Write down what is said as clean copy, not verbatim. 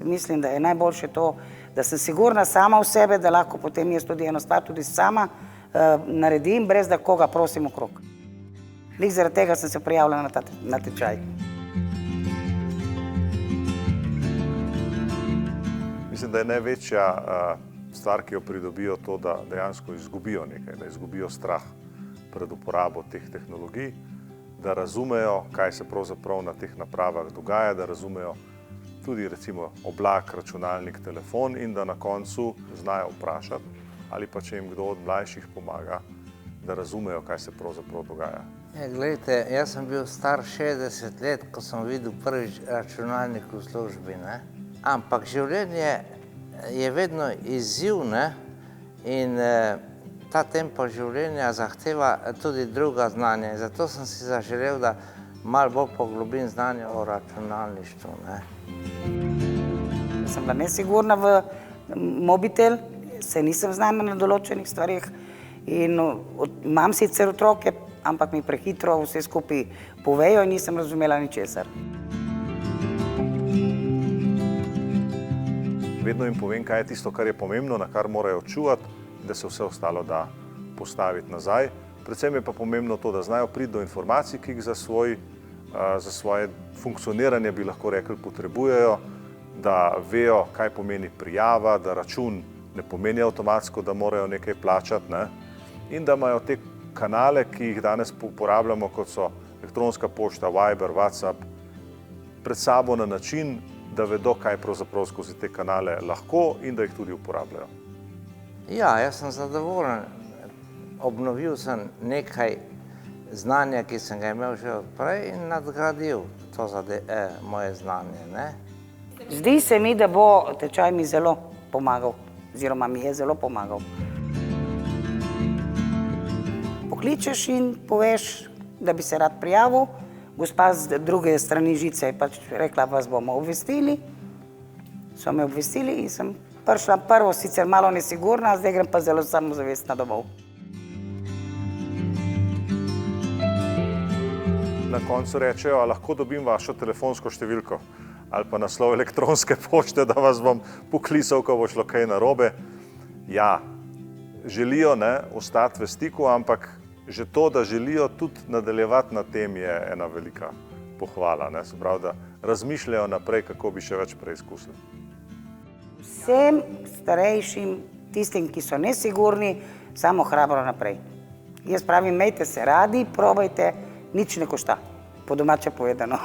mislim, da je najboljše to, da sem sigurna sama v sebe, da lahko potem jaz tudi eno stvar tudi sama naredim, brez da koga prosim okrog. Lih zaradi tega sem se prijavila na ta natečaj. Mislim, da je največja stvar, ki jo pridobijo, to, da dejansko izgubijo nekaj, da izgubijo strah pred uporabo teh tehnologij, da razumejo, kaj se pravzaprav na teh napravah dogaja, da razumejo tudi recimo oblak, računalnik, telefon in da na koncu znajo vprašati ali pa če jim kdo od mlajših pomaga, da razumejo, kaj se pravzaprav dogaja. Glejte, jaz sem bil star 60 let, ko sem videl prvič računalnik v službi, ne? Ampak življenje je vedno izziv, ne? In ta tempo življenja zahteva tudi druga znanja. Zato sem si zaželel, da malo bolj poglobim znanje o računalništvu, ne? Sem bila nesigurna v mobitel, se nisem znala na določenih stvarih in imam sicer otroke, ampak mi prehitro vse skupaj povejo in nisem razumela ničesar. Vedno jim povem, kaj je tisto, kar je pomembno, na kar morajo čuvati, da se vse ostalo da postaviti nazaj. Predvsem je pa pomembno to, da znajo priti do informacij, ki jih za svoje funkcioniranje bi lahko rekli potrebujejo, da vejo, kaj pomeni prijava, da račun ne pomeni avtomatsko, da morajo nekaj plačati, ne? In da imajo te kanale, ki jih danes uporabljamo, kot so elektronska pošta, Viber, WhatsApp, pred sabo na način, da vedo, kaj pravzaprav skozi te kanale lahko in da jih tudi uporabljajo. Ja, jaz sem zadovoljen. Obnovil sem nekaj znanja, ki sem ga imel že odprej in nadgradil to moje znanje, ne? Zdi se mi, da bo tečaj mi zelo pomagal, oziroma mi je zelo pomagal. Pokličeš in poveš, da bi se rad prijavil, gospa z druge strani žice je pač rekla, vas bomo obvestili. So me obvestili in sem prišla prvo sicer malo nesigurna, zdaj grem pa zelo samozavestna domov. Na koncu rečejo, a lahko dobim vašo telefonsko številko ali pa naslov elektronske pošte, da vas bom poklical, ko bo šlo kaj narobe. Ja, želijo ostati v stiku, ampak že to, da želijo tudi nadaljevati na tem, je ena velika pohvala. Se pravi, da razmišljajo naprej, kako bi še več preizkusili. Vsem starejšim, tistim, ki so nesigurni, samo hrabro naprej. Jaz pravim, imejte se radi, probajte, nič ne košta, po domače povedano.